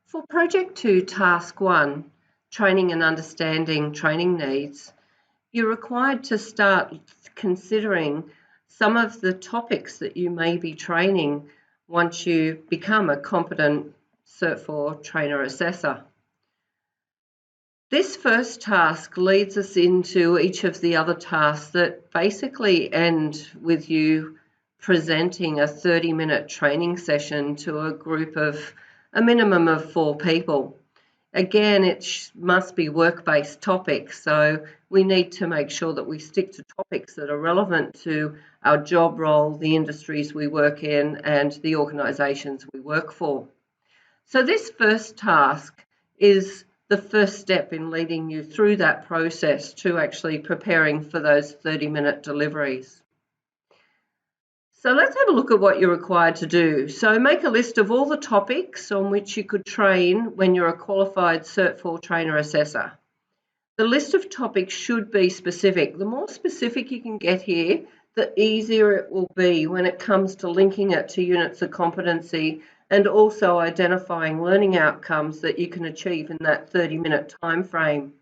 For Project 2, Task 1, Training and Understanding Training Needs, you're required to start considering some of the topics that you may be training once you become a competent Cert 4 trainer assessor. This first task leads us into each of the other tasks that basically end with you presenting a 30-minute training session to a group of a minimum of 4 people. Again, it must be work-based topics, so we need to make sure that we stick to topics that are relevant to our job role, the industries we work in, and the organisations we work for. So this first task is the first step in leading you through that process to actually preparing for those 30-minute deliveries. So let's have a look at what you're required to do. So make a list of all the topics on which you could train when you're a qualified Cert 4 trainer assessor. The list of topics should be specific. The more specific you can get here, the easier it will be when it comes to linking it to units of competency and also identifying learning outcomes that you can achieve in that 30-minute time frame.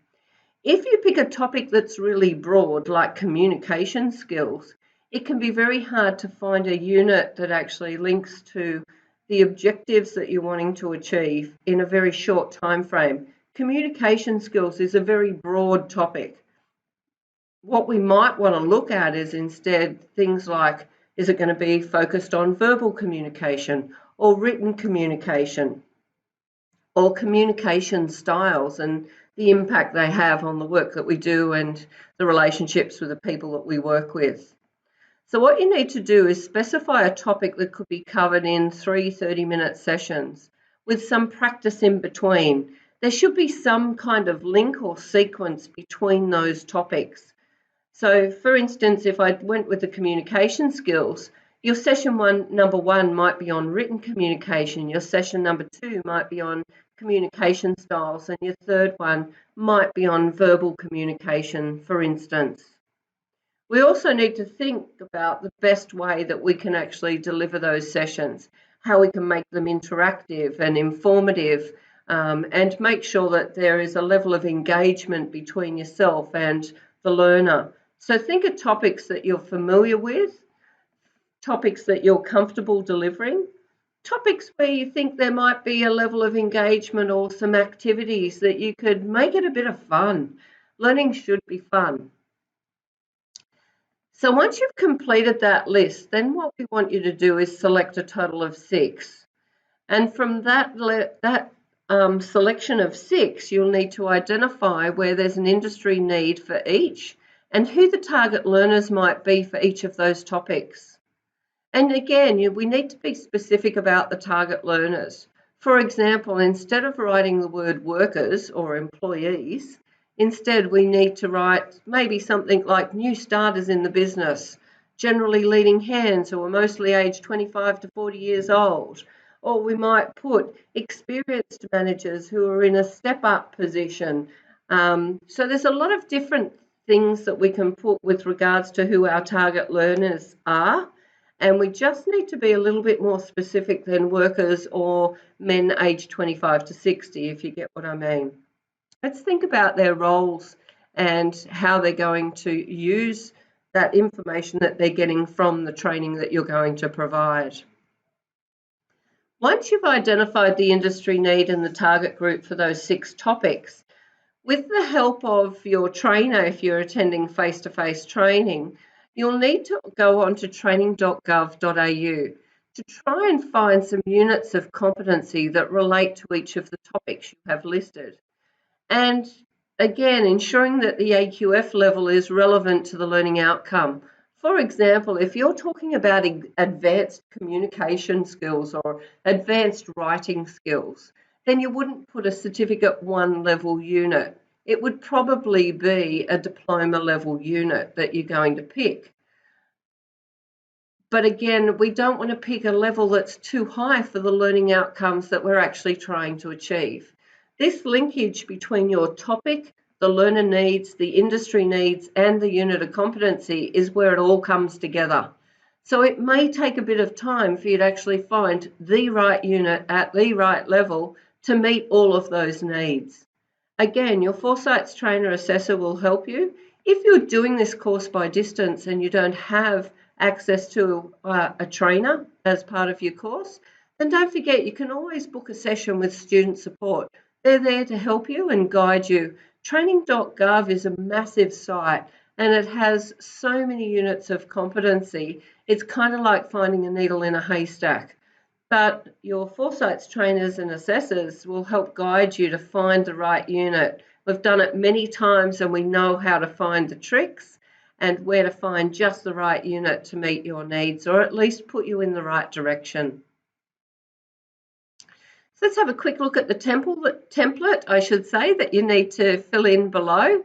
If you pick a topic that's really broad, like communication skills, it can be very hard to find a unit that actually links to the objectives that you're wanting to achieve in a very short time frame. Communication skills is a very broad topic. What we might want to look at is instead things like, is it going to be focused on verbal communication or written communication or communication styles and the impact they have on the work that we do and the relationships with the people that we work with. So what you need to do is specify a topic that could be covered in 3 30-minute sessions with some practice in between. There should be some kind of link or sequence between those topics. So for instance, if I went with the communication skills, your session number one might be on written communication, your session number 2 might be on communication styles, and your third one might be on verbal communication, for instance. We also need to think about the best way that we can actually deliver those sessions, how we can make them interactive and informative, and make sure that there is a level of engagement between yourself and the learner. So think of topics that you're familiar with, topics that you're comfortable delivering, topics where you think there might be a level of engagement or some activities that you could make it a bit of fun. Learning should be fun. So once you've completed that list, then what we want you to do is select a total of 6. And from that selection of 6, you'll need to identify where there's an industry need for each and who the target learners might be for each of those topics. And again, we need to be specific about the target learners. For example, instead of writing the word workers or employees, instead we need to write maybe something like new starters in the business, generally leading hands who are mostly aged 25 to 40 years old. Or we might put experienced managers who are in a step-up position. So there's a lot of different things that we can put with regards to who our target learners are. And we just need to be a little bit more specific than workers or men aged 25 to 60, if you get what I mean. Let's think about their roles and how they're going to use that information that they're getting from the training that you're going to provide. Once you've identified the industry need and the target group for those 6 topics, with the help of your trainer, if you're attending face-to-face training, you'll need to go on to training.gov.au to try and find some units of competency that relate to each of the topics you have listed. And again, ensuring that the AQF level is relevant to the learning outcome. For example, if you're talking about advanced communication skills or advanced writing skills, then you wouldn't put a Certificate 1 level unit. It would probably be a diploma level unit that you're going to pick. But again, we don't want to pick a level that's too high for the learning outcomes that we're actually trying to achieve. This linkage between your topic, the learner needs, the industry needs, and the unit of competency is where it all comes together. So it may take a bit of time for you to actually find the right unit at the right level to meet all of those needs. Again, your Foresights Trainer Assessor will help you. If you're doing this course by distance and you don't have access to a trainer as part of your course, then don't forget you can always book a session with student support. They're there to help you and guide you. Training.gov is a massive site and it has so many units of competency. It's kind of like finding a needle in a haystack. But your Foresights trainers and assessors will help guide you to find the right unit. We've done it many times and we know how to find the tricks and where to find just the right unit to meet your needs, or at least put you in the right direction. So let's have a quick look at the template, I should say, that you need to fill in below.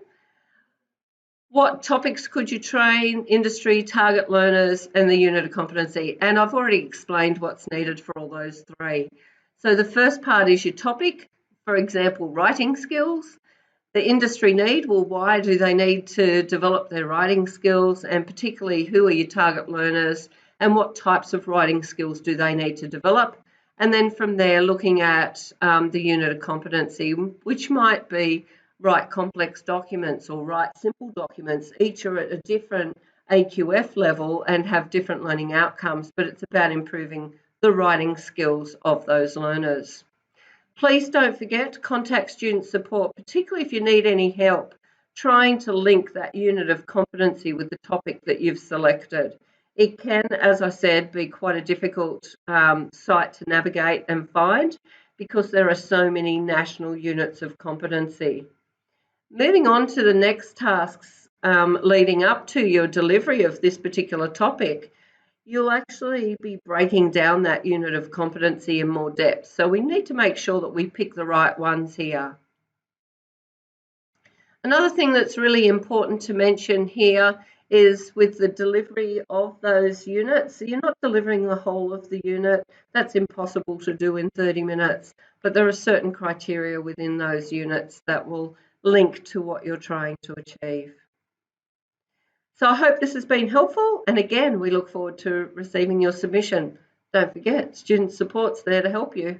What topics could you train, industry, target learners, and the unit of competency? And I've already explained what's needed for all those three. So the first part is your topic, for example, writing skills. The industry need, well, why do they need to develop their writing skills, and particularly who are your target learners and what types of writing skills do they need to develop? And then from there, looking at the unit of competency, which might be write complex documents or write simple documents. Each are at a different AQF level and have different learning outcomes, but it's about improving the writing skills of those learners. Please don't forget to contact student support, particularly if you need any help trying to link that unit of competency with the topic that you've selected. It can, as I said, be quite a difficult site to navigate and find because there are so many national units of competency. Moving on to the next tasks leading up to your delivery of this particular topic, you'll actually be breaking down that unit of competency in more depth. So we need to make sure that we pick the right ones here. Another thing that's really important to mention here is with the delivery of those units, you're not delivering the whole of the unit. That's impossible to do in 30 minutes, but there are certain criteria within those units that will link to what you're trying to achieve. So I hope this has been helpful, and again, we look forward to receiving your submission. Don't forget, student support's there to help you.